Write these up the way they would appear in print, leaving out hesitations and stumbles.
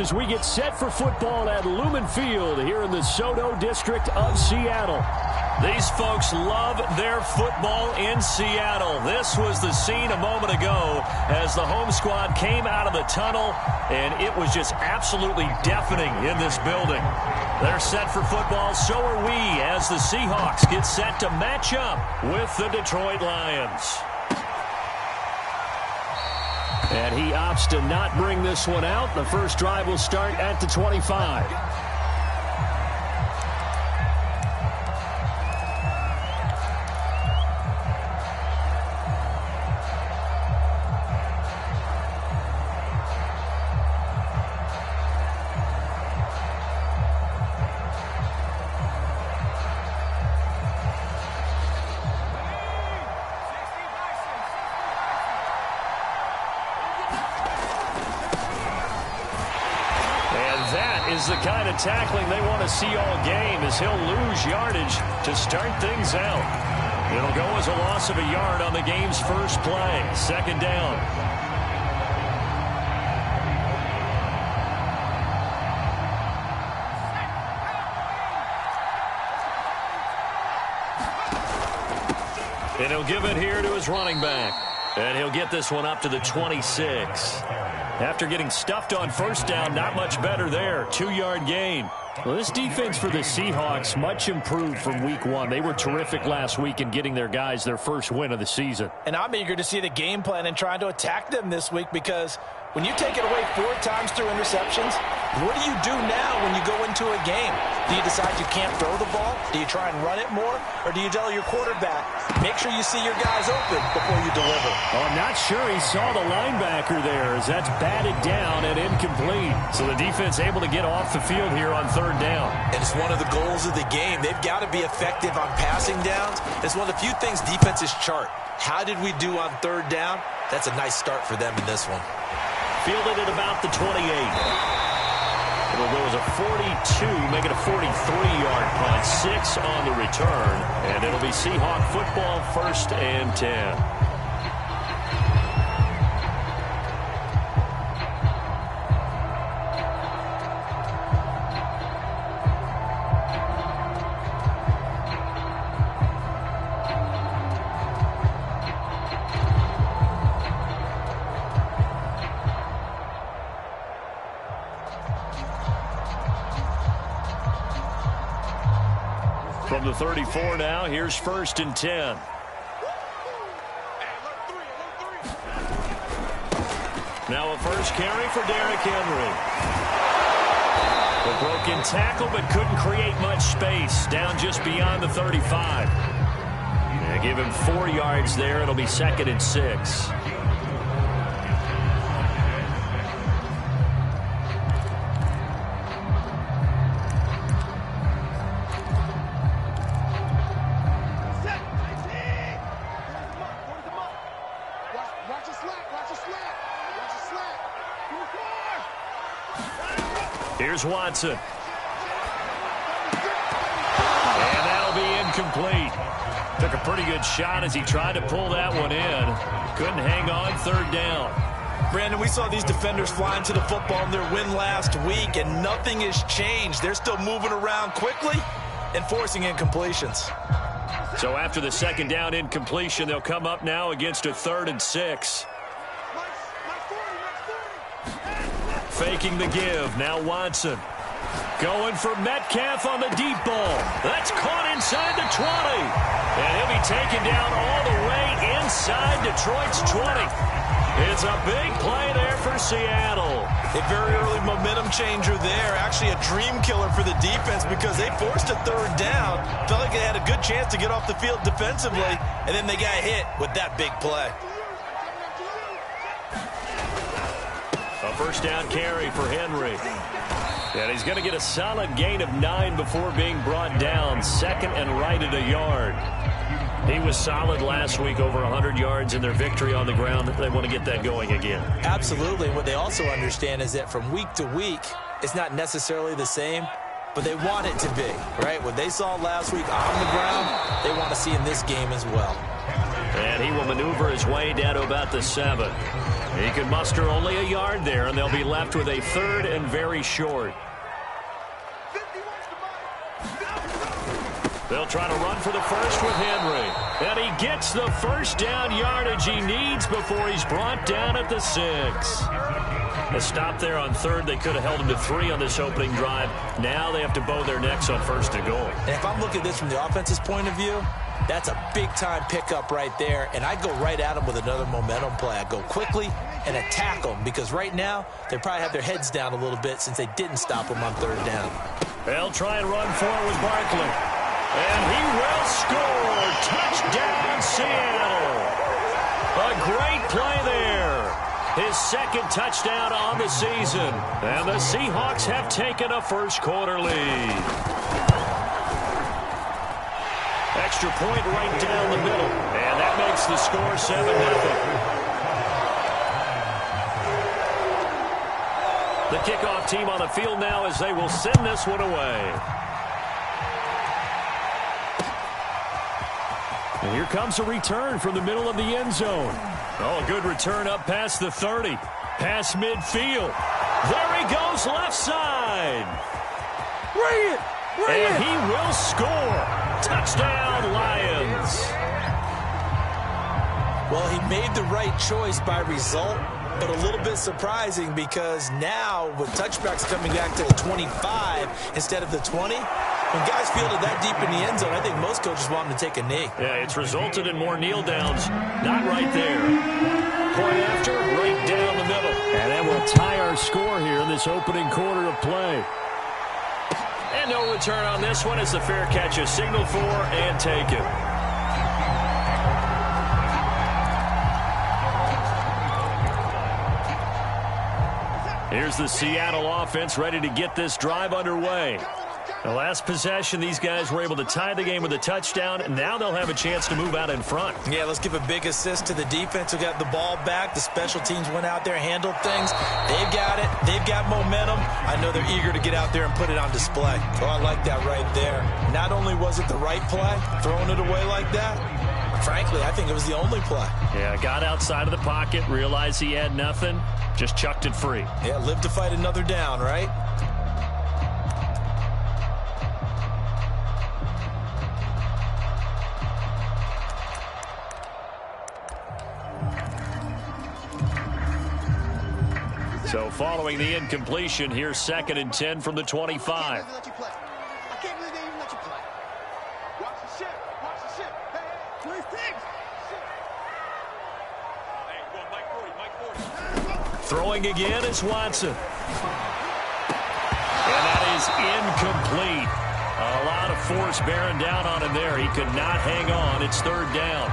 As we get set for football at Lumen Field here in the Soto district of Seattle. These folks love their football in Seattle. This was the scene a moment ago as the home squad came out of the tunnel, and it was just absolutely deafening in this building. They're set for football, so are we, as the Seahawks get set to match up with the Detroit Lions. And he opts to not bring this one out. The first drive will start at the 25. The kind of tackling they want to see all game as he'll lose yardage to start things out. It'll go as a loss of a yard on the game's first play. Second down. And he'll give it here to his running back. And he'll get this one up to the 26. After getting stuffed on first down, not much better there. 2-yard gain. Well, this defense for the Seahawks, much improved from week one. They were terrific last week in getting their guys their first win of the season. And I'm eager to see the game plan and trying to attack them this week, because when you take it away 4 times through interceptions, what do you do now when you go into a game? Do you decide you can't throw the ball? Do you try and run it more? Or do you tell your quarterback, make sure you see your guys open before you deliver? Oh, I'm not sure he saw the linebacker there, as that's batted down and incomplete. So the defense able to get off the field here on third down. And it's one of the goals of the game. They've got to be effective on passing downs. It's one of the few things defenses chart. How did we do on third down? That's a nice start for them in this one. Fielded at about the 28. It'll go as a 42, make it a 43-yard punt. 6 on the return, and it'll be Seahawk football, 1st and 10. From the 34 now, here's 1st and 10. Now a first carry for Derrick Henry. The broken tackle, but couldn't create much space. Down just beyond the 35. Yeah, give him 4 yards there. It'll be 2nd and 6. Here's Watson. And that'll be incomplete. Took a pretty good shot as he tried to pull that one in. Couldn't hang on, 3rd down. Brandon, we saw these defenders flying to the football in their win last week, and nothing has changed. They're still moving around quickly and forcing incompletions. So after the 2nd down incompletion, they'll come up now against a 3rd and 6. Faking the give. Now Watson. Going for Metcalf on the deep ball. That's caught inside the 20. And he'll be taken down all the way inside Detroit's 20. It's a big play there for Seattle. A very early momentum changer there. Actually a dream killer for the defense, because they forced a 3rd down. Felt like they had a good chance to get off the field defensively, and then they got hit with that big play. A first down carry for Henry. And he's going to get a solid gain of 9 before being brought down. 2nd and right at a yard. He was solid last week, over 100 yards in their victory on the ground. They want to get that going again. Absolutely. What they also understand is that from week to week, it's not necessarily the same, but they want it to be, right? What they saw last week on the ground, they want to see in this game as well. And he will maneuver his way down to about the 7. He can muster only a yard there, and they'll be left with a third and very short. They'll try to run for the first with Henry. And he gets the first down yardage he needs before he's brought down at the 6. A stop there on third. They could have held him to 3 on this opening drive. Now they have to bow their necks on first and goal. And if I'm looking at this from the offense's point of view, that's a big-time pickup right there, and I go right at them with another momentum play. I go quickly and attack them because right now they probably have their heads down a little bit since they didn't stop them on third down. They'll try and run for it with Barkley. And he will score. Touchdown, Seattle. A great play there. His second touchdown on the season. And the Seahawks have taken a first-quarter lead. Extra point right down the middle. And that makes the score 7-0. The kickoff team on the field now as they will send this one away. And here comes a return from the middle of the end zone. Oh, a good return up past the 30. Past midfield. There he goes left side. Bring it! And he will score. Touchdown, Lions. Well, he made the right choice by result, but a little bit surprising because now with touchbacks coming back to the 25 instead of the 20, when guys fielded that deep in the end zone, I think most coaches want them to take a knee. Yeah, it's resulted in more kneel downs. Not right there. Point after, right down the middle. And that will tie our score here in this opening quarter of play. And no return on this one as the fair catch is signaled for and taken. Here's the Seattle offense ready to get this drive underway. The last possession, these guys were able to tie the game with a touchdown, and now they'll have a chance to move out in front. Yeah, let's give a big assist to the defense who got the ball back. The special teams went out there, handled things. They've got it. They've got momentum. I know they're eager to get out there and put it on display. Oh, I like that right there. Not only was it the right play, throwing it away like that, frankly, I think it was the only play. Yeah, got outside of the pocket, realized he had nothing, just chucked it free. Yeah, live to fight another down, right? So following the incompletion, here's 2nd and 10 from the 25. I can't believe they even let you play. Watch the ship. Watch the ship. Hey, 26. Hey, go on, Mike 40. Throwing again is Watson. And that is incomplete. A lot of force bearing down on him there. He could not hang on. It's 3rd down.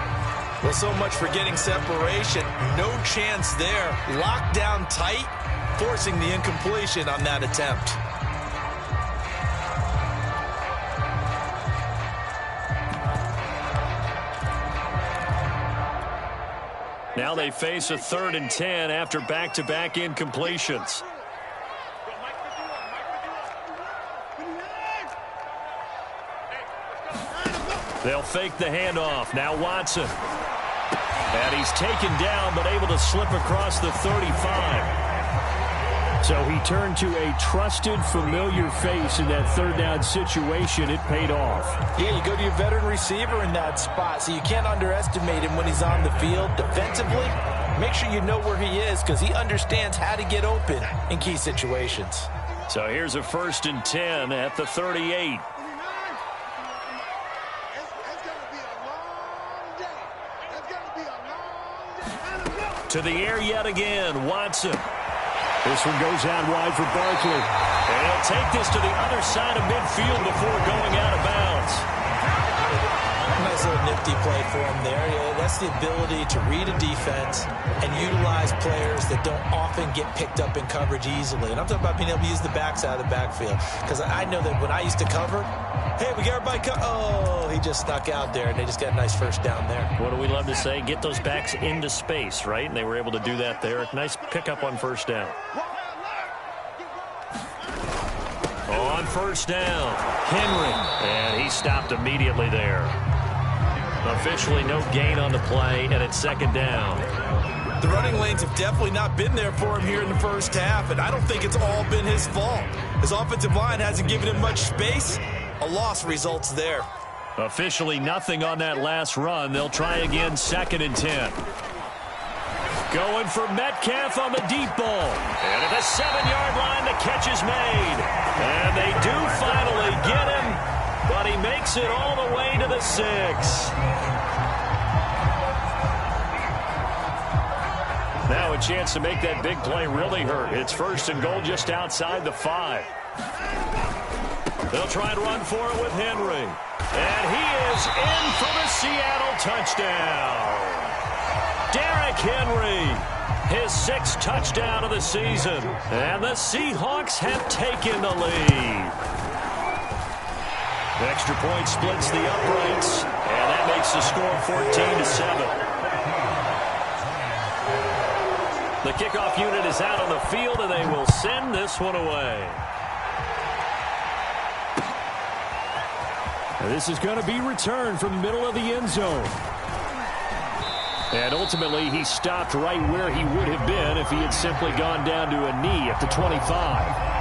Well, so much for getting separation. No chance there. Locked down tight, forcing the incompletion on that attempt. Now they face a 3rd and 10 after back-to-back incompletions. They'll fake the handoff. Now Watson. And he's taken down, but able to slip across the 35. So he turned to a trusted, familiar face in that 3rd down situation. It paid off. Yeah, you go to your veteran receiver in that spot, so you can't underestimate him when he's on the field. Defensively, make sure you know where he is because he understands how to get open in key situations. So here's a 1st and 10 at the 38. To the air yet again, Watson. This one goes out wide for Barkley. And he'll take this to the other side of midfield before going out of bounds. Nice little nifty play for him there. Yeah, that's the ability to read a defense and utilize players that don't often get picked up in coverage easily. And I'm talking about being able to use the backside of the backfield. Because I know that when I used to cover, hey, we got everybody oh, he just snuck out there, and they just got a nice first down there. What do we love to say? Get those backs into space, right? And they were able to do that there. Nice pickup on 1st down. On 1st down, Henry. And he stopped immediately there. Officially no gain on the play, and it's 2nd down. The running lanes have definitely not been there for him here in the first half, and I don't think it's all been his fault. His offensive line hasn't given him much space. A loss results there. Officially nothing on that last run. They'll try again, 2nd and 10. Going for Metcalf on the deep ball. And at the 7-yard line, the catch is made. And they do finally get him, but he makes it all the way to the 6. Now a chance to make that big play really hurt. It's 1st and goal just outside the 5. They'll try and run for it with Henry. And he is in for the Seattle touchdown. Derrick Henry, his 6th touchdown of the season. And the Seahawks have taken the lead. The extra point splits the uprights, and that makes the score 14-7. The kickoff unit is out on the field, and they will send this one away. And this is going to be returned from the middle of the end zone. And ultimately, he stopped right where he would have been if he had simply gone down to a knee at the 25.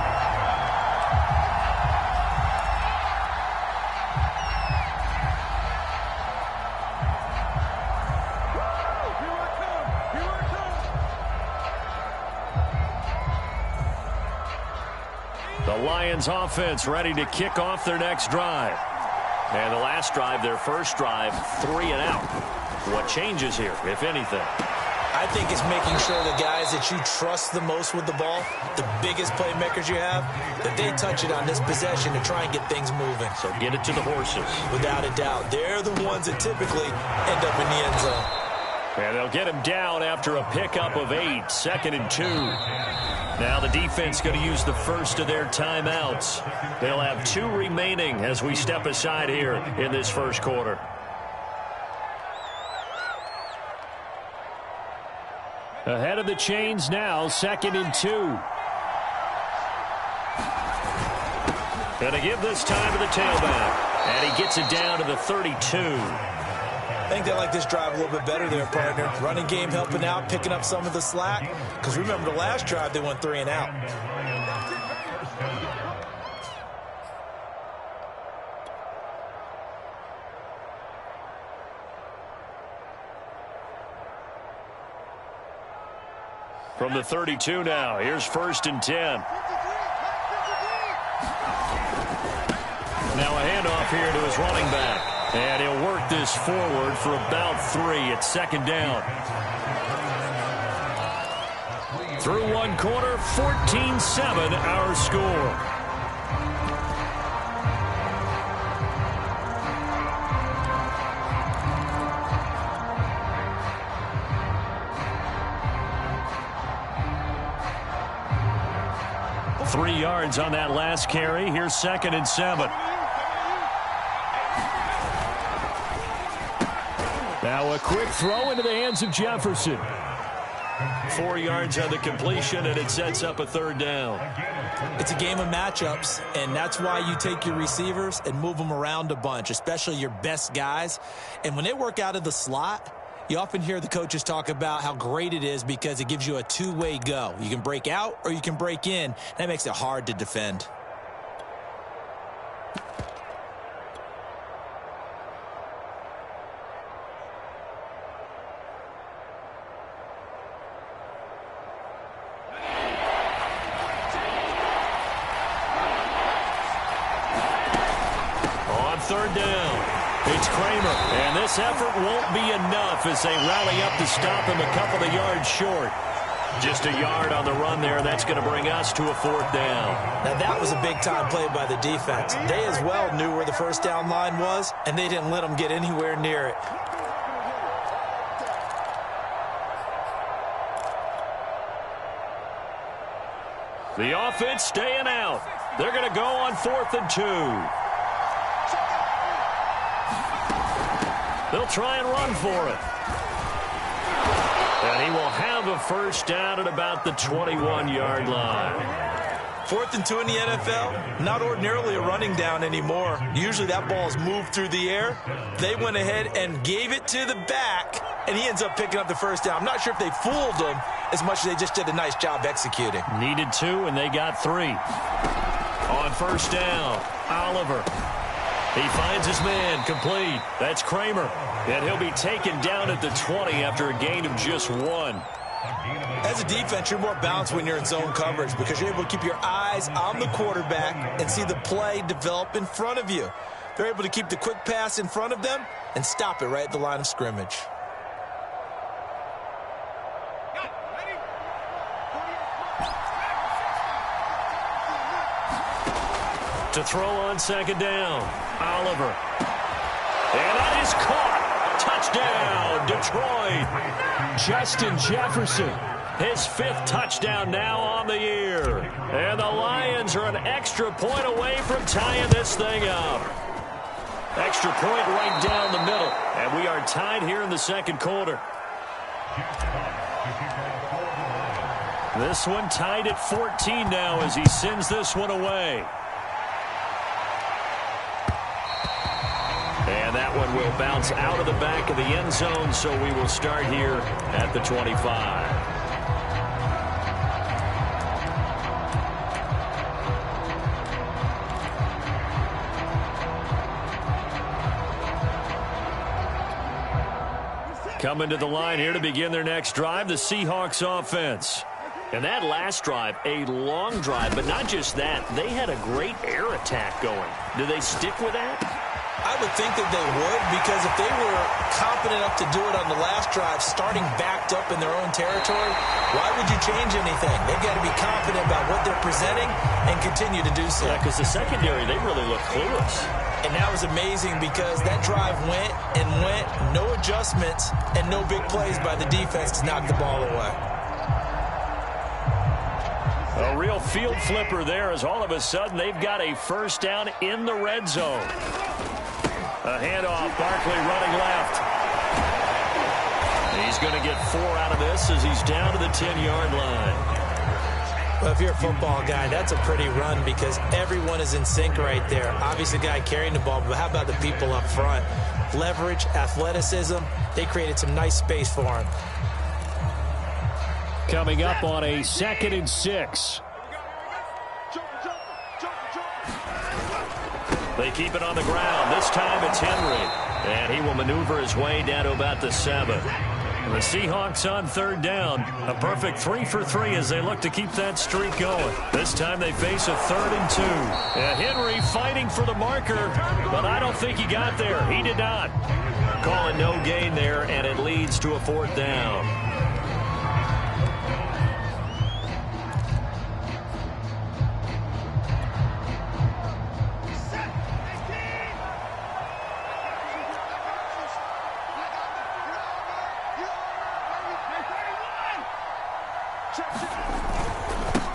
The Lions offense ready to kick off their next drive. And the last drive, their first drive, 3 and out. What changes here, if anything? I think it's making sure the guys that you trust the most with the ball, the biggest playmakers you have, that they touch it on this possession to try and get things moving. So get it to the horses. Without a doubt. They're the ones that typically end up in the end zone. And they'll get him down after a pickup of 8, 2nd and 2. Now the defense going to use the first of their timeouts. They'll have 2 remaining as we step aside here in this first quarter. Ahead of the chains now, 2nd and 2. Going to give this time to the tailback. And he gets it down to the 32. I think they like this drive a little bit better there, partner. Running game helping out, picking up some of the slack. Because remember the last drive, they went 3 and out. From the 32 now, here's 1st and 10. Now a handoff here to his running back. And he'll work this forward for about 3 at 2nd down. Through 1 quarter, 14-7 our score. Three yards on that last carry. Here's 2nd and 7. Now a quick throw into the hands of Jefferson. 4 yards on the completion, and it sets up a 3rd down. It's a game of matchups, and that's why you take your receivers and move them around a bunch, especially your best guys. And when they work out of the slot, you often hear the coaches talk about how great it is because it gives you a two-way go. You can break out or you can break in. That makes it hard to defend. On 3rd down, it's Kramer, and this effort won't be enough as they rally up to stop him a couple of yards short. Just a yard on the run there. That's going to bring us to a 4th down. Now that was a big-time play by the defense. They as well knew where the first down line was, and they didn't let them get anywhere near it. The offense staying out. They're going to go on 4th and 2. They'll try and run for it. And he will have a 1st down at about the 21-yard line. 4th and 2 in the NFL, not ordinarily a running down anymore. Usually that ball is moved through the air. They went ahead and gave it to the back and he ends up picking up the first down. I'm not sure if they fooled him as much as they just did a nice job executing. Needed 2, and they got 3. On first down, Oliver. He finds his man, complete. That's Kramer. And he'll be taken down at the 20 after a gain of just 1. As a defense, you're more balanced when you're in zone coverage because you're able to keep your eyes on the quarterback and see the play develop in front of you. They're able to keep the quick pass in front of them and stop it right at the line of scrimmage. To throw on second down, Oliver. And that is caught. Touchdown, Detroit. Justin Jefferson, his 5th touchdown now on the year. And the Lions are an extra point away from tying this thing up. Extra point right down the middle. And we are tied here in the second quarter. This one tied at 14 now as he sends this one away. And that one will bounce out of the back of the end zone, so we will start here at the 25. Coming to the line here to begin their next drive, the Seahawks offense. And that last drive, a long drive, but not just that. They had a great air attack going. Do they stick with that? I would think that they would, because if they were confident enough to do it on the last drive, starting backed up in their own territory, why would you change anything? They've got to be confident about what they're presenting and continue to do so. Yeah, because the secondary, they really look clueless. And that was amazing because that drive went and went, no adjustments, and no big plays by the defense to knock the ball away. A real field flipper there as all of a sudden they've got a first down in the red zone. A handoff, Barkley running left. He's going to get 4 out of this as he's down to the 10-yard line. Well, if you're a football guy, that's a pretty run because everyone is in sync right there. Obviously, the guy carrying the ball, but how about the people up front? Leverage, athleticism, they created some nice space for him. Coming up on a 2nd and 6. They keep it on the ground. This time it's Henry. And he will maneuver his way down to about the 7. The Seahawks on 3rd down. A perfect 3 for 3 as they look to keep that streak going. This time they face a 3rd and 2. And Henry fighting for the marker, but I don't think he got there. He did not. Calling no gain there, and it leads to a 4th down.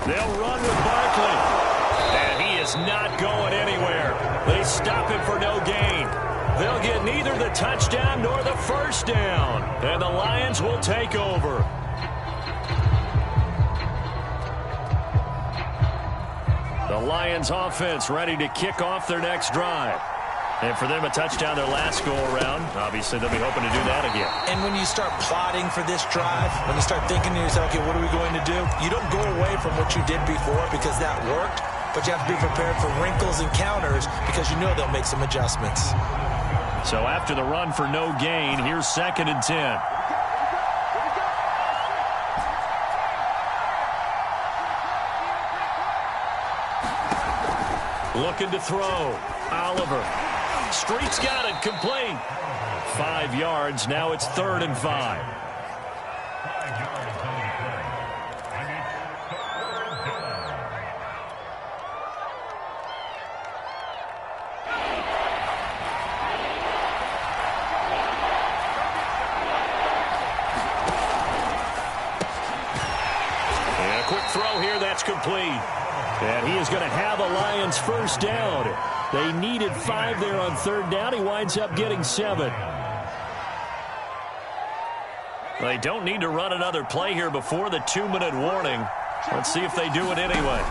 They'll run with Barkley. And he is not going anywhere. They stop him for no gain. They'll get neither the touchdown nor the first down. And the Lions will take over. The Lions offense ready to kick off their next drive. And for them, a touchdown their last go-around. Obviously, they'll be hoping to do that again. And when you start plotting for this drive, when you start thinking to yourself, okay, what are we going to do? You don't go away from what you did before because that worked, but you have to be prepared for wrinkles and counters because you know they'll make some adjustments. So after the run for no gain, here's 2nd and 10. Looking to throw. Oliver. Street's got it. Complete. 5 yards. Now it's 3rd and 5. And a quick throw here. That's complete. And he is going to have a Lions first down. They needed 5 there on 3rd down. He winds up getting 7. They don't need to run another play here before the 2-minute warning. Let's see if they do it anyway.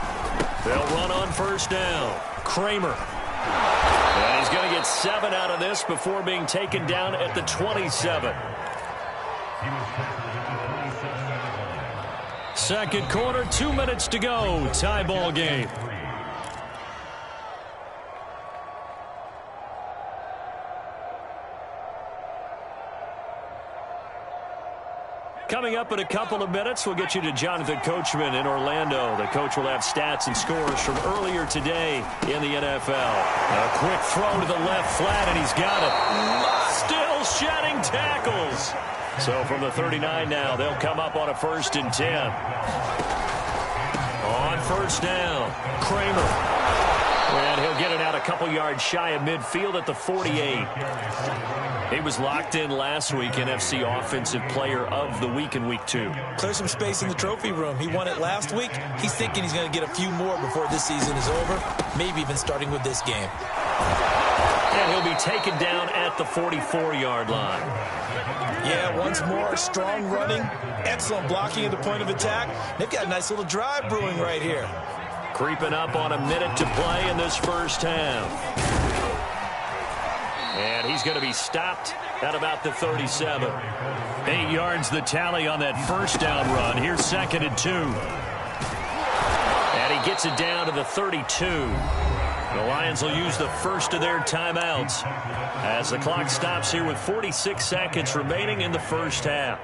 They'll run on first down. Kramer. And he's going to get 7 out of this before being taken down at the 27. Second quarter, 2 minutes to go. Tie ball game. Coming up in a couple of minutes, we'll get you to Jonathan Coachman in Orlando. The coach will have stats and scores from earlier today in the NFL. A quick throw to the left flat, and he's got it. Still shedding tackles. So from the 39 now, they'll come up on a 1st and 10. On first down, Kramer. And he'll get it out a couple yards shy of midfield at the 48. He was locked in last week, NFC Offensive Player of the Week in Week 2. Clear some space in the trophy room. He won it last week. He's thinking he's going to get a few more before this season is over, maybe even starting with this game. And he'll be taken down at the 44-yard line. Yeah, once more, strong running, excellent blocking at the point of attack. They've got a nice little drive brewing right here. Creeping up on a minute to play in this first half. And he's going to be stopped at about the 37. 8 yards the tally on that first down run. Here's 2nd and 2. And he gets it down to the 32. The Lions will use the first of their timeouts as the clock stops here with 46 seconds remaining in the first half.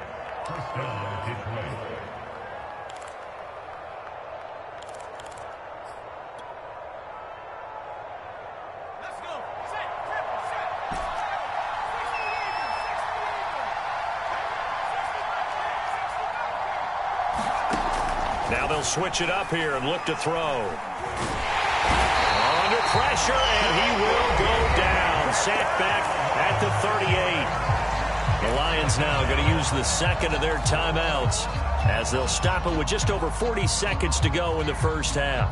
Now they'll switch it up here and look to throw. Under pressure, and he will go down. Sacked back at the 38. The Lions now going to use the second of their timeouts as they'll stop it with just over 40 seconds to go in the first half.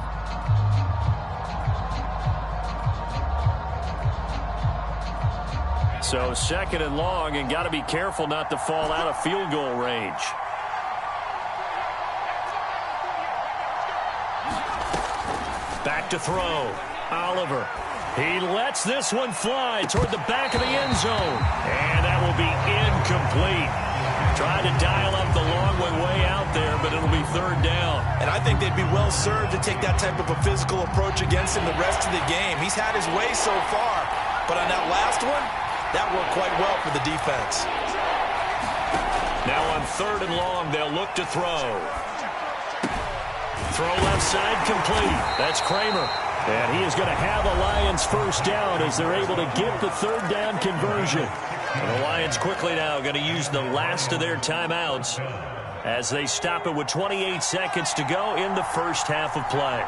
So 2nd and long, and got to be careful not to fall out of field goal range. Back to throw. Oliver. He lets this one fly toward the back of the end zone. And that will be incomplete. Tried to dial up the long one way out there, but it'll be 3rd down. And I think they'd be well served to take that type of a physical approach against him the rest of the game. He's had his way so far, but on that last one, that worked quite well for the defense. Now on 3rd and long, they'll look to throw. Throw left side complete. That's Kramer. And he is going to have a Lions first down as they're able to get the 3rd down conversion. And the Lions quickly now going to use the last of their timeouts as they stop it with 28 seconds to go in the first half of play.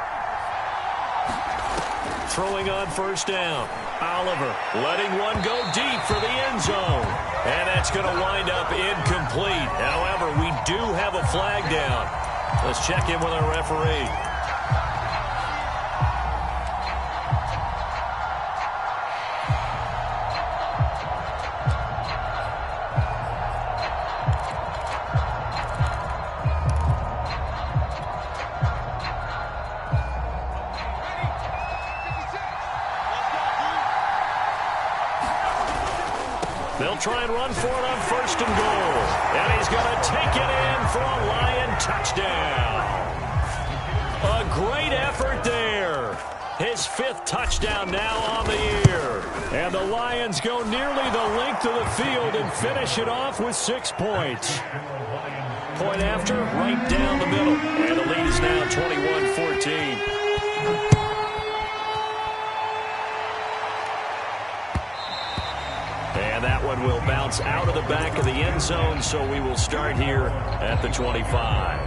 Throwing on first down. Oliver letting one go deep for the end zone. And that's going to wind up incomplete. However, we do have a flag down. Let's check in with our referee. They'll try and run for it on 1st and goal. And he's going to take it in for a Lion touchdown. A great effort there. His 5th touchdown now on the year. And the Lions go nearly the length of the field and finish it off with 6 points. Point after, right down the middle. And the lead is now 21-14. And that one will bounce out of the back of the end zone, so we will start here at the 25.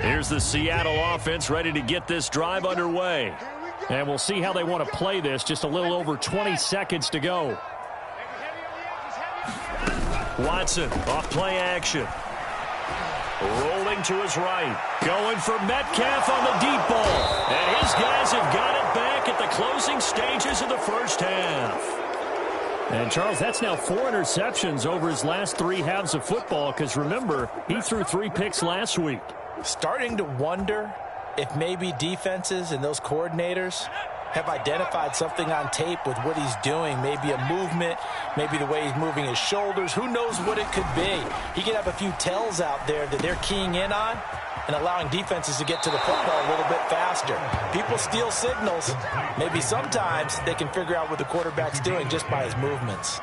Here's the Seattle offense ready to get this drive underway. And we'll see how they want to play this. Just a little over 20 seconds to go. Watson, off play action. Rolling to his right. Going for Metcalf on the deep ball. And his guys have got it back at the closing stages of the first half. And, Charles, that's now 4 interceptions over his last 3 halves of football because, remember, he threw 3 picks last week. Starting to wonder if maybe defenses and those coordinators have identified something on tape with what he's doing. Maybe a movement, maybe the way he's moving his shoulders. Who knows what it could be? He could have a few tells out there that they're keying in on and allowing defenses to get to the football a little bit faster. People steal signals. Maybe sometimes they can figure out what the quarterback's doing just by his movements.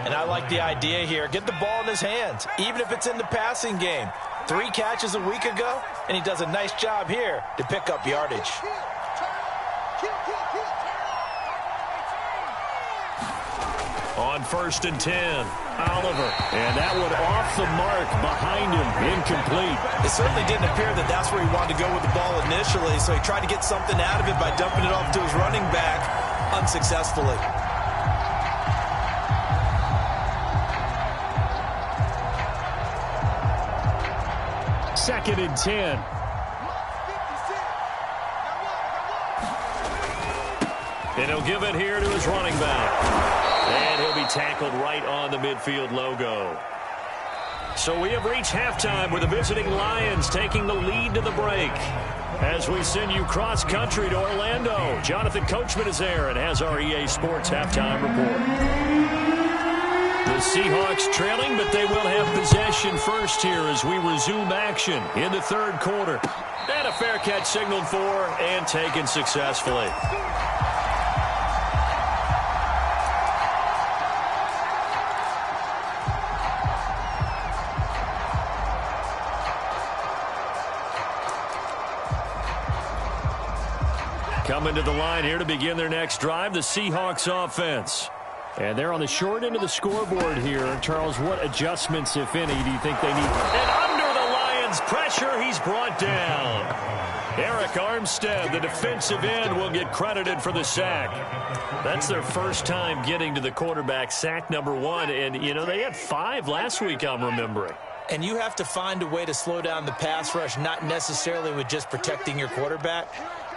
And I like the idea here. Get the ball in his hands, even if it's in the passing game. 3 catches a week ago, and he does a nice job here to pick up yardage. On 1st and 10, Oliver. And that one off the mark behind him, incomplete. It certainly didn't appear that that's where he wanted to go with the ball initially, so he tried to get something out of it by dumping it off to his running back unsuccessfully. Second and 10. And he'll give it here to his running back. And he'll be tackled right on the midfield logo. So we have reached halftime with the visiting Lions taking the lead to the break. As we send you cross-country to Orlando, Jonathan Coachman is there and has our EA Sports halftime report. The Seahawks trailing, but they will have possession first here as we resume action in the 3rd quarter. And a fair catch signaled for and taken successfully. Coming to the line here to begin their next drive, the Seahawks offense. And they're on the short end of the scoreboard here. Charles, what adjustments, if any, do you think they need? And under the Lions' pressure, he's brought down. Eric Armstead, the defensive end, will get credited for the sack. That's their first time getting to the quarterback, sack number 1. And, you know, they had 5 last week, I'm remembering. And you have to find a way to slow down the pass rush, not necessarily with just protecting your quarterback,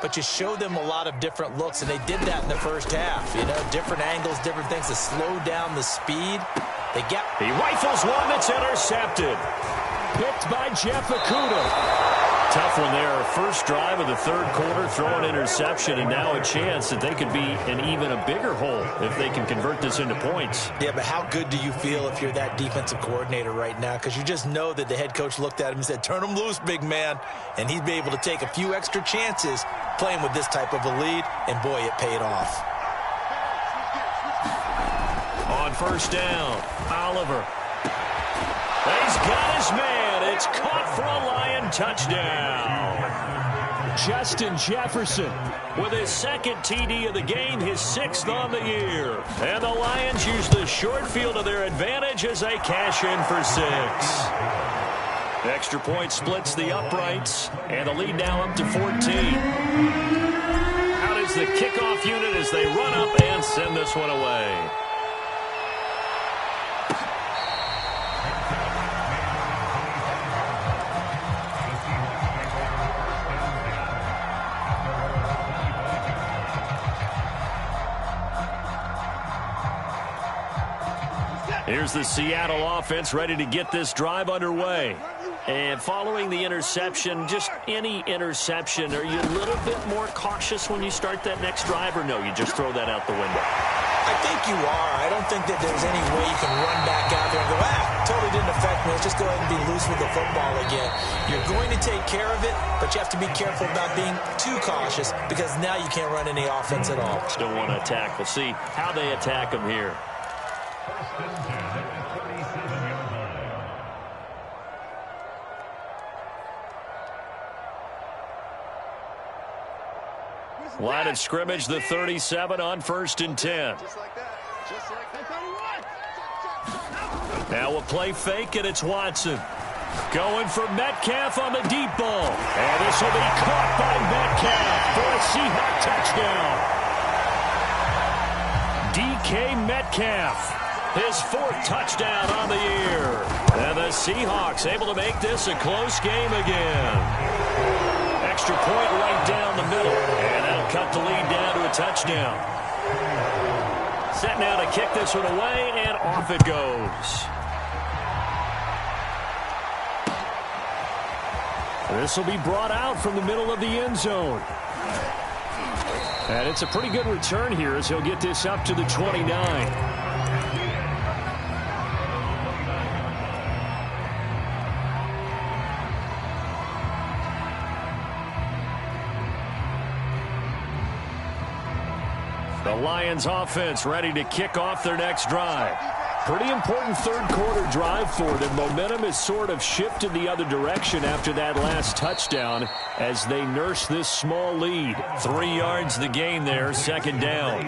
but you show them a lot of different looks, and they did that in the first half. You know, different angles, different things to slow down the speed. He rifles one that's intercepted. Picked by Jeff Okudah. Tough one there. First drive of the 3rd quarter, throw an interception, and now a chance that they could be in even a bigger hole if they can convert this into points. Yeah, but how good do you feel if you're that defensive coordinator right now? Because you just know that the head coach looked at him and said, turn him loose, big man. And he'd be able to take a few extra chances playing with this type of a lead, and boy, it paid off. On 1st down, Oliver. He's got his man. It's caught for a Lion touchdown. Justin Jefferson with his 2nd TD of the game, his 6th on the year. And the Lions use the short field to their advantage as they cash in for 6. Extra point splits the uprights, and the lead now up to 14. Out is the kickoff unit as they run up and send this one away. Here's the Seattle offense ready to get this drive underway. And following the interception, just any interception, are you a little bit more cautious when you start that next drive, or no, you just throw that out the window? I think you are. I don't think that there's any way you can run back out there and go, totally didn't affect me. Let's just go ahead and be loose with the football again. You're going to take care of it, but you have to be careful about being too cautious because now you can't run any offense at all. Still want to attack. We'll see how they attack them here. Line of scrimmage, the 37 on 1st and 10. Now a play fake, and it's Watson. Going for Metcalf on the deep ball. And this will be caught by Metcalf for a Seahawk touchdown. DK Metcalf, his 4th touchdown on the year. And the Seahawks able to make this a close game again. Extra point right down the middle. And that'll cut the lead down to a touchdown. Set now to kick this one away, and off it goes. This will be brought out from the middle of the end zone. And it's a pretty good return here as he'll get this up to the 29. The Lions offense ready to kick off their next drive. Pretty important third quarter drive for them. Momentum has sort of shifted the other direction after that last touchdown as they nurse this small lead. 3 yards the gain there, second down.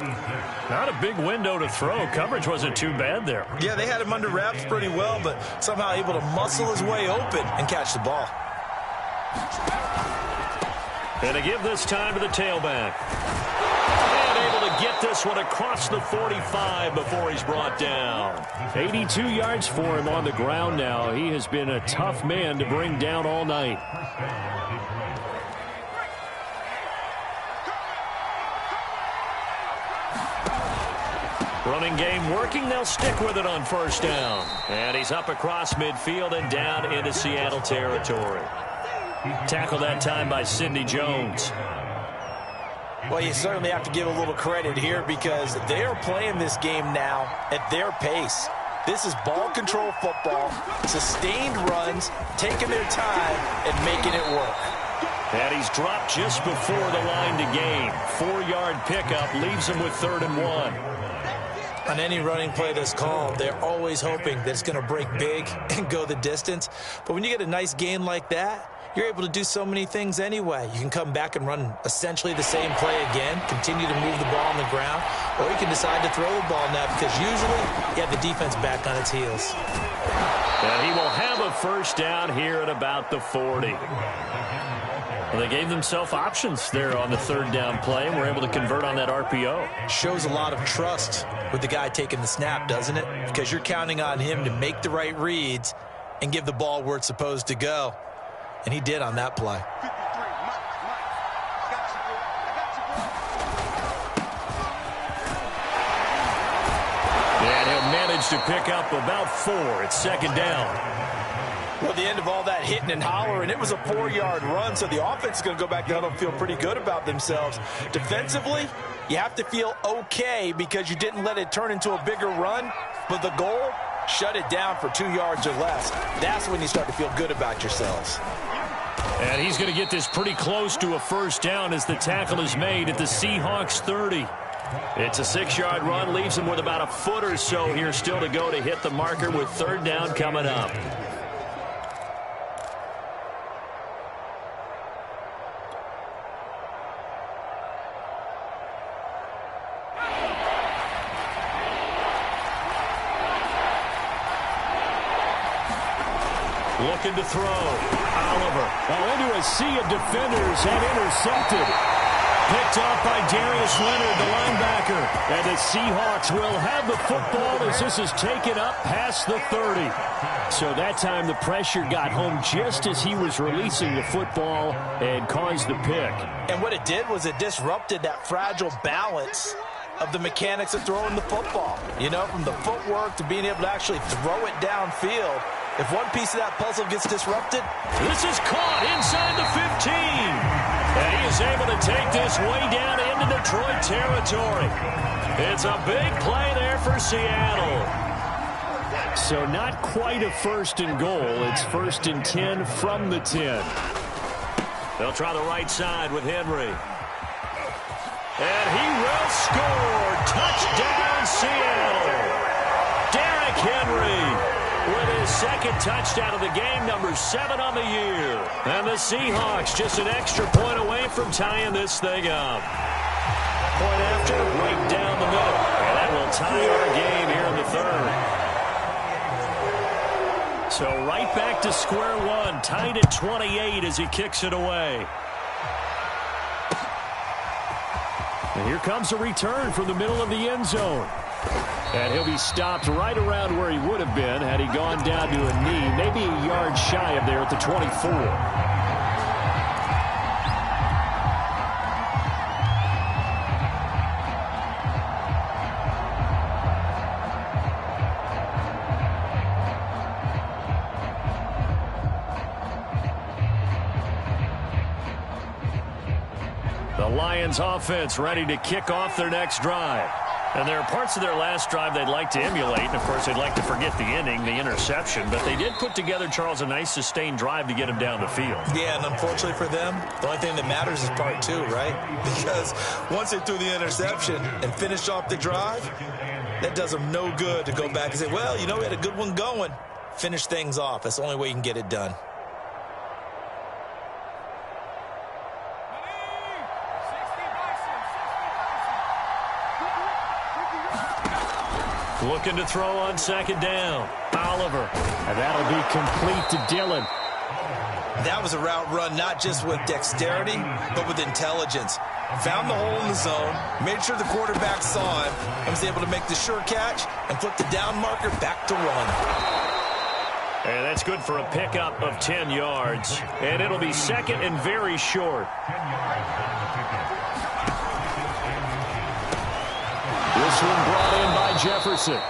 Not a big window to throw. Coverage wasn't too bad there. Yeah, they had him under wraps pretty well, but somehow able to muscle his way open and catch the ball. And to give this time to the tailback. Able to get this one across the 45 before he's brought down. 82 yards for him on the ground now. He has been a tough man to bring down all night. Running game working. They'll stick with it on first down. And he's up across midfield and down into Seattle territory. Tackled that time by Sidney Jones. Well, you certainly have to give a little credit here because they are playing this game now at their pace. This is ball control football, sustained runs, taking their time and making it work. And he's dropped just before the line to gain. 4-yard pickup leaves him with 3rd and 1. On any running play that's called, they're always hoping that it's going to break big and go the distance. But when you get a nice gain like that, you're able to do so many things anyway. You can come back and run essentially the same play again, continue to move the ball on the ground, or you can decide to throw the ball now because usually you have the defense back on its heels. And he will have a first down here at about the 40. Well, they gave themselves options there on the 3rd down play and were able to convert on that RPO. Shows a lot of trust with the guy taking the snap, doesn't it? Because you're counting on him to make the right reads and give the ball where it's supposed to go. And he did on that play. And he'll manage to pick up about 4. It's 2nd down. Well, the end of all that hitting and hollering, it was a 4-yard run, so the offense is going to go back down and feel pretty good about themselves. Defensively, you have to feel okay because you didn't let it turn into a bigger run, but the goal, shut it down for 2 yards or less. That's when you start to feel good about yourselves. And he's going to get this pretty close to a first down as the tackle is made at the Seahawks 30. It's a 6-yard run, leaves him with about a foot or so here still to go to hit the marker with 3rd down coming up. Looking to throw. Oliver. Oh, into a sea of defenders and intercepted. Picked off by Darius Leonard, the linebacker. And the Seahawks will have the football as this is taken up past the 30. So that time the pressure got home just as he was releasing the football and caused the pick. And what it did was it disrupted that fragile balance of the mechanics of throwing the football. You know, from the footwork to being able to actually throw it downfield. If one piece of that puzzle gets disrupted. This is caught inside the 15. And he is able to take this way down into Detroit territory. It's a big play there for Seattle. So not quite a 1st and goal. It's 1st and 10 from the 10. They'll try the right side with Henry. And he will score. Touchdown, Seattle. Derrick Henry with his 2nd touchdown of the game, number 7 on the year. And the Seahawks just an extra point away from tying this thing up. Point after, right down the middle. And that will tie our game here in the 3rd. So right back to square one, tied at 28 as he kicks it away. And here comes a return from the middle of the end zone. And he'll be stopped right around where he would have been had he gone down to a knee, maybe a yard shy of there at the 24. Lions offense ready to kick off their next drive. And there are parts of their last drive they'd like to emulate. And, of course, they'd like to forget the inning, the interception. But they did put together, Charles, a nice sustained drive to get him down the field. Yeah, and unfortunately for them, the only thing that matters is part two, right? Because once they threw the interception and finished off the drive, that does them no good to go back and say, well, you know, we had a good one going. Finish things off. That's the only way you can get it done. Looking to throw on second down. Oliver. And that'll be complete to Dillon. That was a route run not just with dexterity, but with intelligence. Found the hole in the zone, made sure the quarterback saw him, and was able to make the sure catch and flip the down marker back to run. And that's good for a pickup of 10 yards. And it'll be second and very short. This one brought in by Jefferson.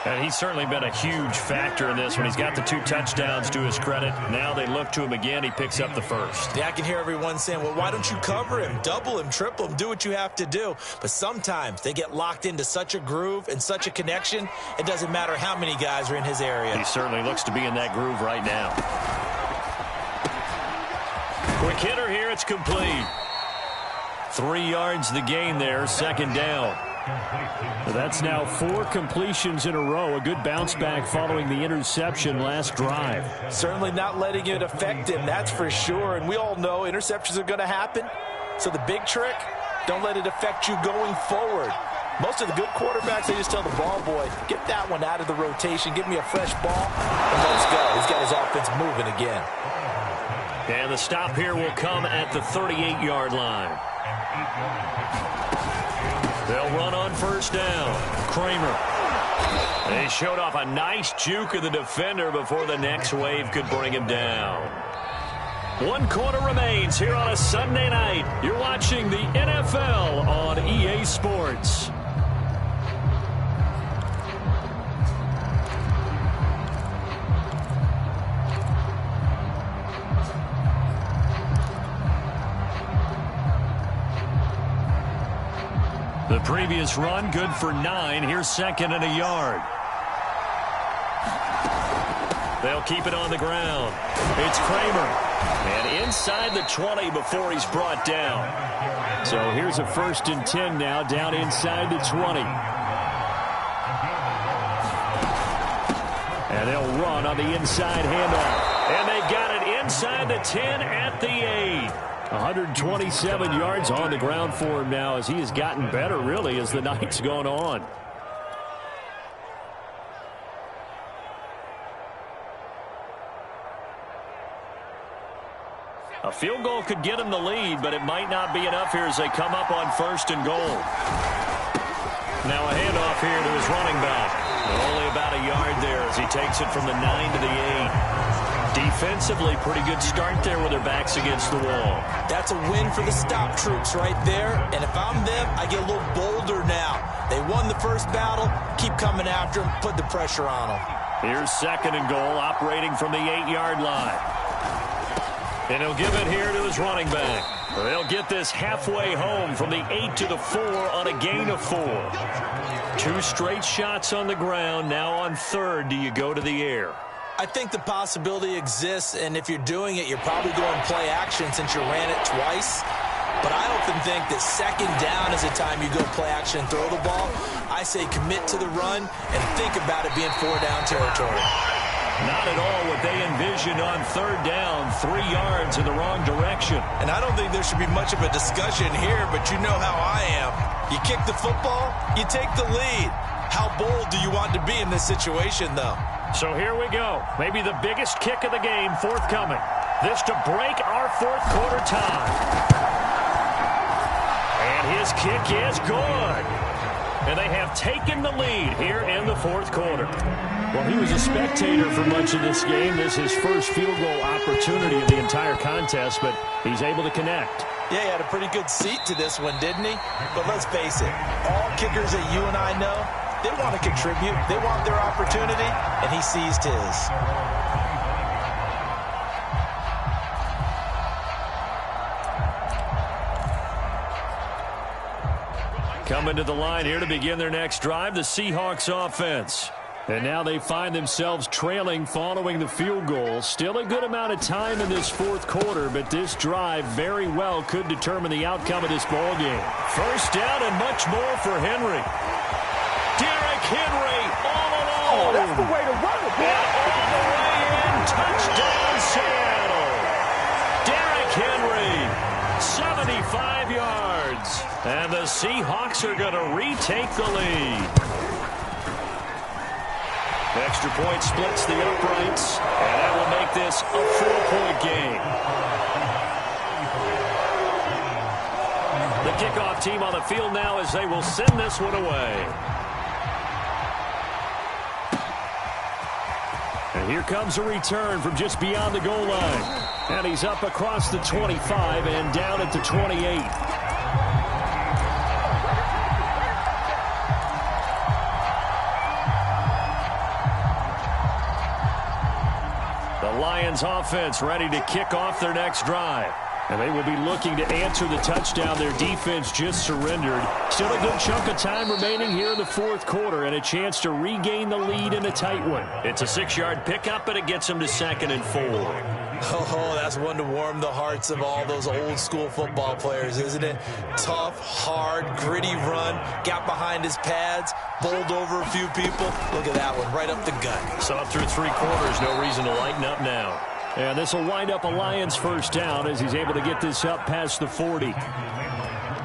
And he's certainly been a huge factor in this when he's got the 2 touchdowns to his credit. Now they look to him again. He picks up the first. Yeah, I can hear everyone saying, well, why don't you cover him, double him, triple him, do what you have to do. But sometimes they get locked into such a groove and such a connection, it doesn't matter how many guys are in his area. He certainly looks to be in that groove right now. Quick hitter here. It's complete. 3 yards the gain there, second down. That's now 4 completions in a row. A good bounce back following the interception last drive. Certainly not letting it affect him, that's for sure. And we all know interceptions are going to happen. So the big trick, don't let it affect you going forward. Most of the good quarterbacks, they just tell the ball boy, get that one out of the rotation, give me a fresh ball, and let's go. He's got his offense moving again. And the stop here will come at the 38-yard line. They'll run on first down. Kramer. They showed off a nice juke of the defender before the next wave could bring him down. 1 quarter remains here on a Sunday night. You're watching the NFL on EA Sports. The previous run, good for 9. Here's second and a yard. They'll keep it on the ground. It's Kramer. And inside the 20 before he's brought down. So here's a 1st and 10 now, down inside the 20. And they'll run on the inside handoff. And they've got it inside the 10 at the 8. 127 yards on the ground for him now as he has gotten better, really, as the night's gone on. A field goal could get him the lead, but it might not be enough here as they come up on 1st and goal. Now a handoff here to his running back. Only about a yard there as he takes it from the 9 to the 8. Defensively, pretty good start there with their backs against the wall. That's a win for the stop troops right there. And if I'm them, I get a little bolder now. They won the first battle. Keep coming after them. Put the pressure on them. Here's second and goal, operating from the 8-yard line. And he'll give it here to his running back. They'll get this halfway home from the 8 to the 4 on a gain of 4. 2 straight shots on the ground. Now on 3rd, do you go to the air? I think the possibility exists, and if you're doing it, you're probably going play action since you ran it twice. But I often think that second down is the time you go play action and throw the ball. I say commit to the run and think about it being 4-down territory. Not at all what they envisioned on 3rd down, 3 yards in the wrong direction. And I don't think there should be much of a discussion here, but you know how I am. You kick the football, you take the lead. How bold do you want to be in this situation, though? So here we go. Maybe the biggest kick of the game forthcoming. This to break our 4th quarter tie. And his kick is good. And they have taken the lead here in the 4th quarter. Well, he was a spectator for much of this game. This is his first field goal opportunity of the entire contest, but he's able to connect. Yeah, he had a pretty good seat to this one, didn't he? But let's face it, all kickers that you and I know, they want to contribute. They want their opportunity, and he seized his. Coming to the line here to begin their next drive, the Seahawks offense. And now they find themselves trailing following the field goal. Still a good amount of time in this fourth quarter, but this drive very well could determine the outcome of this ball game. First down and much more for Henry. Derrick Henry all alone. Oh, that's the way to run it, boy. And all the way in, touchdown Seattle. Derrick Henry, 75 yards. And the Seahawks are going to retake the lead. Extra point splits the uprights, and that will make this a 4-point game. The kickoff team on the field now as they will send this one away. And here comes a return from just beyond the goal line. And he's up across the 25 and down at the 28. Lions offense ready to kick off their next drive. And they will be looking to answer the touchdown their defense just surrendered. Still a good chunk of time remaining here in the fourth quarter and a chance to regain the lead in a tight one. It's a 6-yard pickup, but it gets them to 2nd and 4. Oh, that's one to warm the hearts of all those old-school football players, isn't it? Tough, hard, gritty run, got behind his pads, bowled over a few people. Look at that one, right up the gut. Saw it through 3 quarters, no reason to lighten up now. And this will wind up a Lions first down as he's able to get this up past the 40.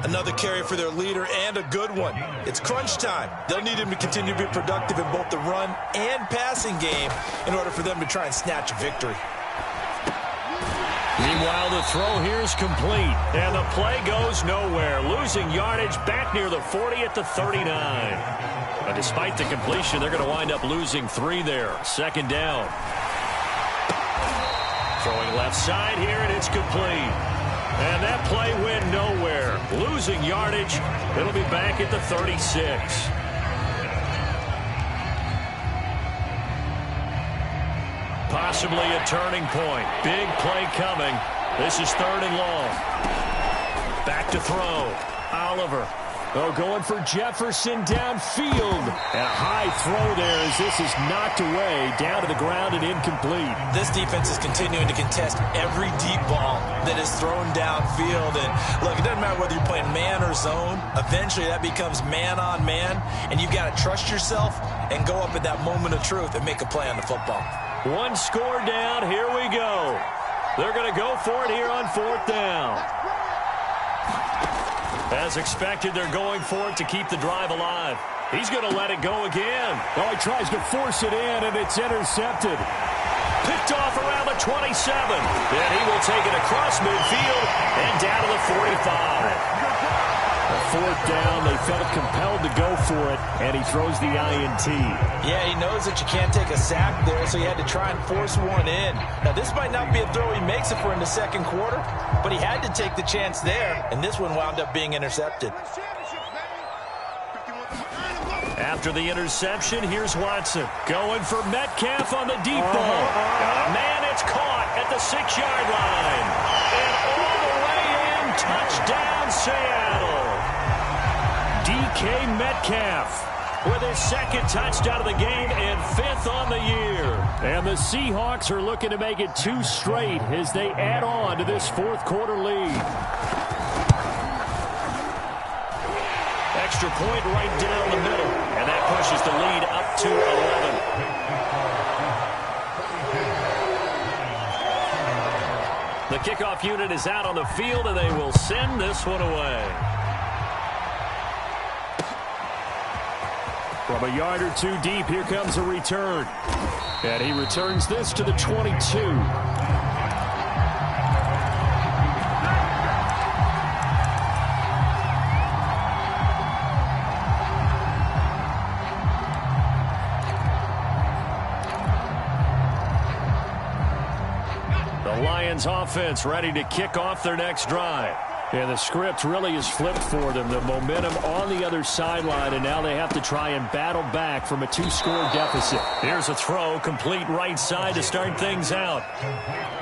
Another carry for their leader and a good one. It's crunch time. They'll need him to continue to be productive in both the run and passing game in order for them to try and snatch a victory. Meanwhile, the throw here is complete, and the play goes nowhere. Losing yardage back near the 40 at the 39. But despite the completion, they're going to wind up losing 3 there. 2nd down. Throwing left side here, and it's complete. And that play went nowhere. Losing yardage. It'll be back at the 36. Possibly a turning point. Big play coming. This is 3rd and long. Back to throw. Oliver. Oh, going for Jefferson downfield. And a high throw there as this is knocked away, down to the ground and incomplete. This defense is continuing to contest every deep ball that is thrown downfield. And look, it doesn't matter whether you're playing man or zone. Eventually that becomes man on man. And you've got to trust yourself and go up at that moment of truth and make a play on the football. 1 score down. Here we go. They're going to go for it here on 4th down. As expected, they're going for it to keep the drive alive. He's going to let it go again. Oh, he tries to force it in, and it's intercepted. Picked off around the 27. Then he will take it across midfield and down to the 45. A 4th down, they felt compelled to go for it, and he throws the INT. Yeah, he knows that you can't take a sack there, so he had to try and force one in. Now, this might not be a throw he makes if we're in the 2nd quarter, but he had to take the chance there, and this one wound up being intercepted. After the interception, here's Watson. Going for Metcalf on the deep ball. Man, it's caught at the 6-yard line. And all the way in, touchdown Seattle. DK Metcalf with his 2nd touchdown of the game and 5th on the year. And the Seahawks are looking to make it 2 straight as they add on to this 4th quarter lead. Extra point right down the middle, and that pushes the lead up to 11. The kickoff unit is out on the field, and they will send this one away. From a yard or 2 deep, here comes a return. And he returns this to the 22. The Lions offense ready to kick off their next drive. And the script really is flipped for them. The momentum on the other sideline, and now they have to try and battle back from a 2-score deficit. Here's a throw, complete right side to start things out.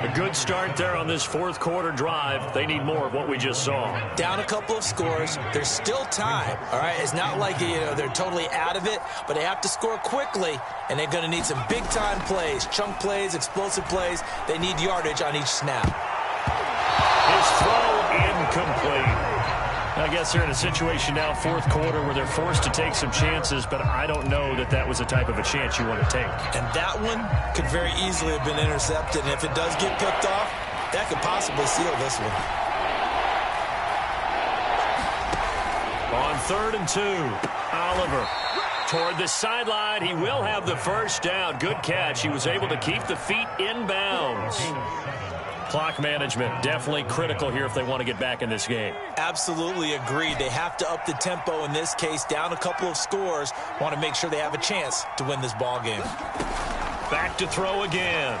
A good start there on this fourth quarter drive. They need more of what we just saw. Down a couple of scores. There's still time, all right? It's not like they're totally out of it, but they have to score quickly, and they're going to need some big-time plays, chunk plays, explosive plays. They need yardage on each snap. His throw incomplete. I guess they're in a situation now, fourth quarter, where they're forced to take some chances, but I don't know that that was the type of a chance you want to take. And that one could very easily have been intercepted, and if it does get picked off, that could possibly seal this one. On 3rd and 2, Oliver toward the sideline. He will have the first down. Good catch. He was able to keep the feet in bounds. Clock management definitely critical here if they want to get back in this game. Absolutely agreed. They have to up the tempo in this case, down a couple of scores. Want to make sure they have a chance to win this ball game. Back to throw again.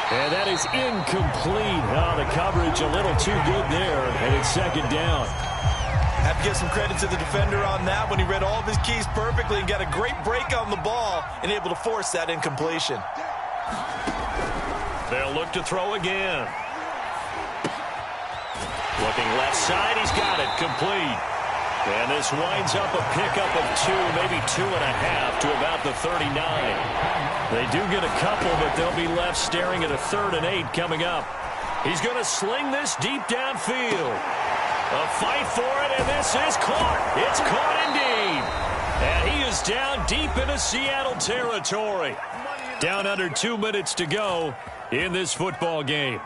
And that is incomplete. Oh, the coverage a little too good there, and it's second down. Have to give some credit to the defender on that when he read all of his keys perfectly and got a great break on the ball and able to force that incompletion. They'll look to throw again. Looking left side, he's got it, complete. And this winds up a pickup of 2, maybe 2.5 to about the 39. They do get a couple, but they'll be left staring at a 3rd and 8 coming up. He's going to sling this deep downfield. A fight for it, and this is caught. It's caught indeed. And he is down deep into Seattle territory. Down under 2 minutes to go in this football game.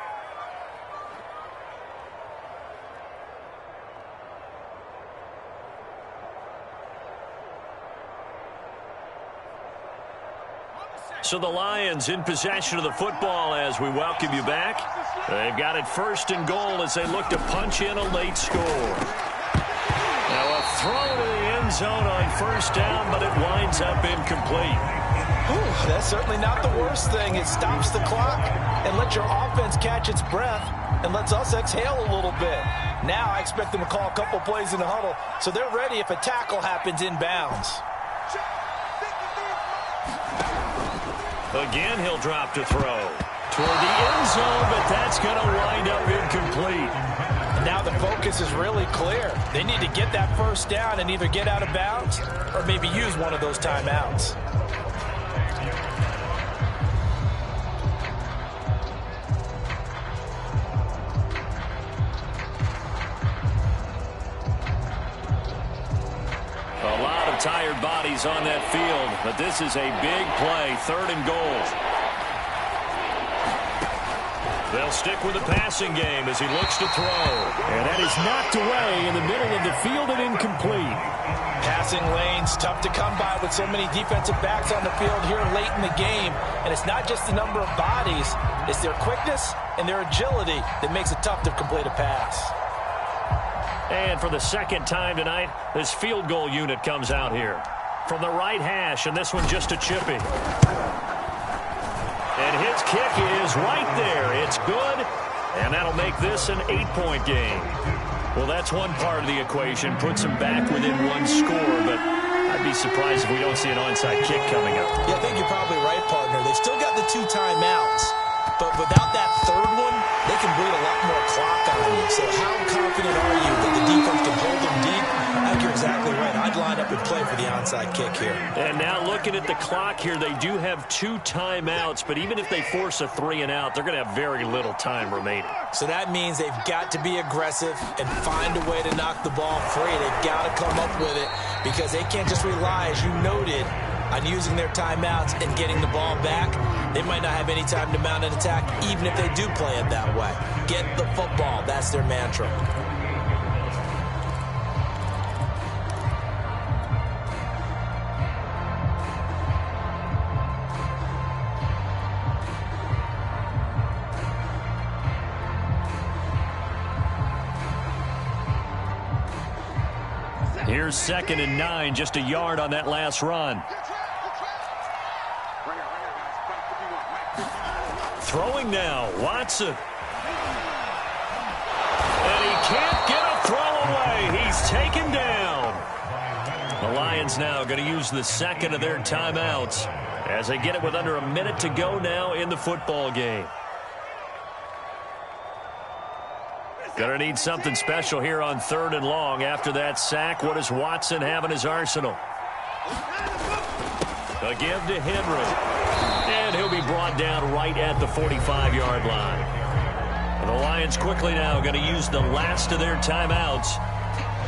So the Lions in possession of the football as we welcome you back. They've got it 1st and goal as they look to punch in a late score. Now a throw to the end zone on 1st down, but it winds up incomplete. Whew, that's certainly not the worst thing. It stops the clock and lets your offense catch its breath and lets us exhale a little bit. Now I expect them to call a couple plays in the huddle so they're ready if a tackle happens inbounds. Again, he'll drop to throw toward the end zone, but that's going to wind up incomplete. Now the focus is really clear. They need to get that first down and either get out of bounds or maybe use one of those timeouts. A lot of tired bodies on that field, but this is a big play, 3rd and goal. They'll stick with the passing game as he looks to throw. And that is knocked away in the middle of the field and incomplete. Passing lanes, tough to come by with so many defensive backs on the field here late in the game. And it's not just the number of bodies, it's their quickness and their agility that makes it tough to complete a pass. And for the 2nd time tonight, this field goal unit comes out here. From the right hash, and this one just a chippy. And his kick is right there. It's good, and that'll make this an 8-point game. Well, that's one part of the equation. Puts them back within 1 score, but I'd be surprised if we don't see an onside kick coming up. Yeah, I think you're probably right, partner. They've still got the 2 timeouts, but without that 3rd one, they can bleed a lot more clock on you. So how confident are you that the defense can hold them deep? I think you're exactly right. I'd line up and play for the onside kick here. And now looking at the clock here, they do have 2 timeouts, but even if they force a 3 and out, they're going to have very little time remaining. So that means they've got to be aggressive and find a way to knock the ball free. They've got to come up with it because they can't just rely, as you noted, on using their timeouts and getting the ball back. They might not have any time to mount an attack, even if they do play it that way. Get the football. That's their mantra. Here's 2nd and 9, just a yard on that last run. Throwing now, Watson. can't get a throw away. He's taken down. The Lions now going to use the second of their timeouts as they get it with under a minute to go now in the football game. Going to need something special here on 3rd and long after that sack. What does Watson have in his arsenal? A give to Henry. And he'll be brought down right at the 45-yard line. The Lions quickly now going to use the last of their timeouts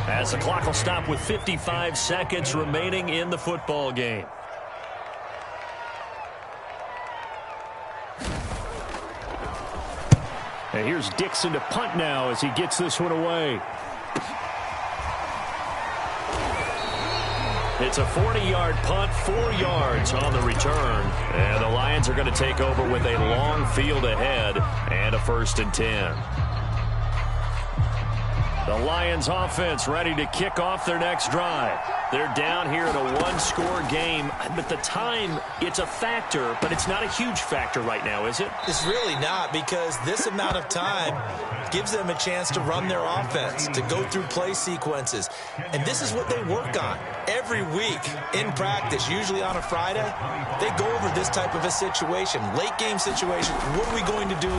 as the clock will stop with 55 seconds remaining in the football game. And here's Dixon to punt now as he gets this one away. It's a 40-yard punt, 4 yards on the return. And the Lions are going to take over with a long field ahead and a 1st and 10. The Lions offense ready to kick off their next drive. They're down here in a 1-score game, but the time, it's a factor, but it's not a huge factor right now, is it? It's really not, because this amount of time gives them a chance to run their offense, to go through play sequences. And this is what they work on every week in practice, usually on a Friday. They go over this type of a situation, late game situation. What are we going to do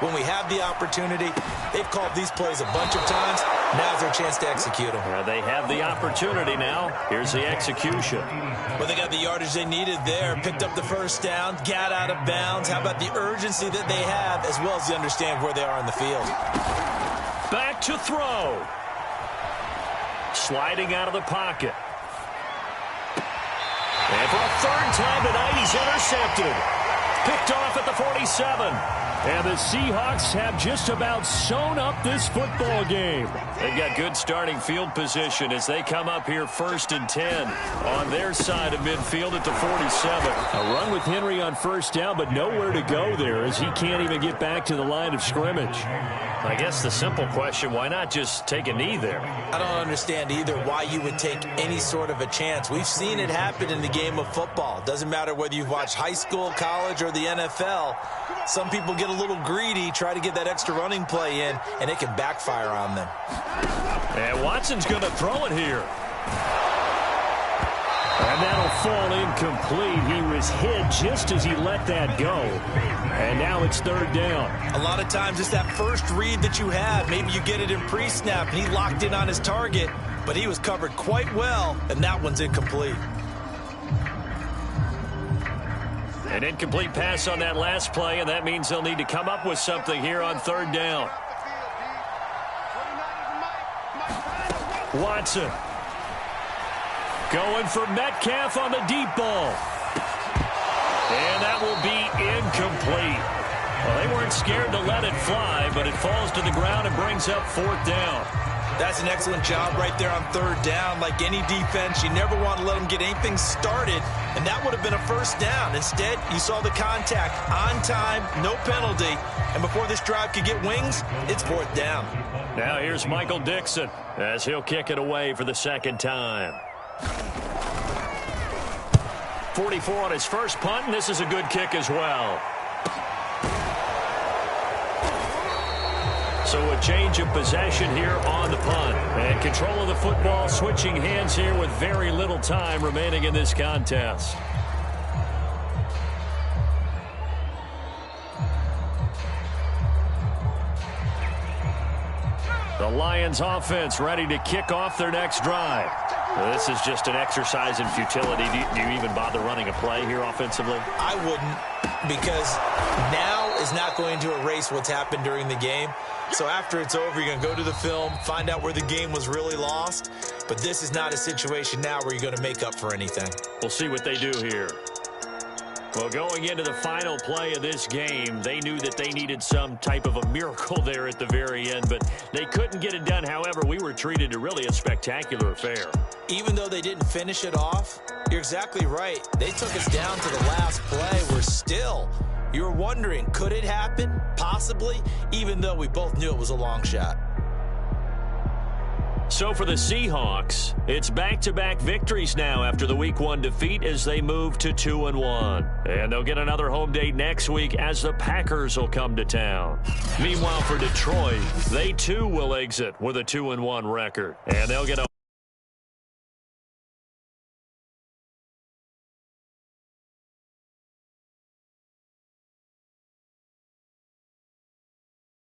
when we have the opportunity? They've called these plays a bunch of times. Now's their chance to execute them. They have the opportunity now. Here's the execution. Well, they got the yardage they needed there, picked up the 1st down, got out of bounds. How about the urgency that they have, as well as they understand where they are in the field? Back to throw. Sliding out of the pocket. And for a 3rd time tonight, he's intercepted. Picked off at the 47. And the Seahawks have just about sewn up this football game. They've got good starting field position as they come up here 1st and 10 on their side of midfield at the 47. A run with Henry on 1st down, but nowhere to go there as he can't even get back to the line of scrimmage. I guess the simple question, why not just take a knee there? I don't understand either why you would take any sort of a chance. We've seen it happen in the game of football. Doesn't matter whether you've watched high school, college, or the NFL. Some people get a little greedy, try to get that extra running play in, and it can backfire on them. And Watson's going to throw it here. And that'll fall incomplete. He was hit just as he let that go. And now it's 3rd down. A lot of times it's that first read that you have. Maybe you get it in pre-snap, and he locked in on his target, but he was covered quite well, and that one's incomplete. An incomplete pass on that last play, and that means they'll need to come up with something here on 3rd down. Watson. Going for Metcalf on the deep ball. And that will be incomplete. Well, they weren't scared to let it fly, but it falls to the ground and brings up 4th down. That's an excellent job right there on 3rd down. Like any defense, you never want to let them get anything started, and that would have been a 1st down. Instead, you saw the contact on time, no penalty, and before this drive could get wings, it's 4th down. Now here's Michael Dixon as he'll kick it away for the 2nd time. 44 on his first punt, and this is a good kick as well. So a change of possession here on the punt. And control of the football switching hands here with very little time remaining in this contest. The Lions offense ready to kick off their next drive. This is just an exercise in futility. Do you even bother running a play here offensively? I wouldn't, because now is not going to erase what's happened during the game. So after it's over, you're going to go to the film, find out where the game was really lost. But this is not a situation now where you're going to make up for anything. We'll see what they do here. Well, going into the final play of this game, they knew that they needed some type of a miracle there at the very end, but they couldn't get it done. However, we were treated to really a spectacular affair. Even though they didn't finish it off, you're exactly right. They took us down to the last play. We're still, you were wondering, could it happen? Possibly, even though we both knew it was a long shot. So for the Seahawks, it's back-to-back victories now after the Week 1 defeat as they move to 2-1. And they'll get another home date next week as the Packers will come to town. Meanwhile, for Detroit, they too will exit with a 2-1 record. And they'll get a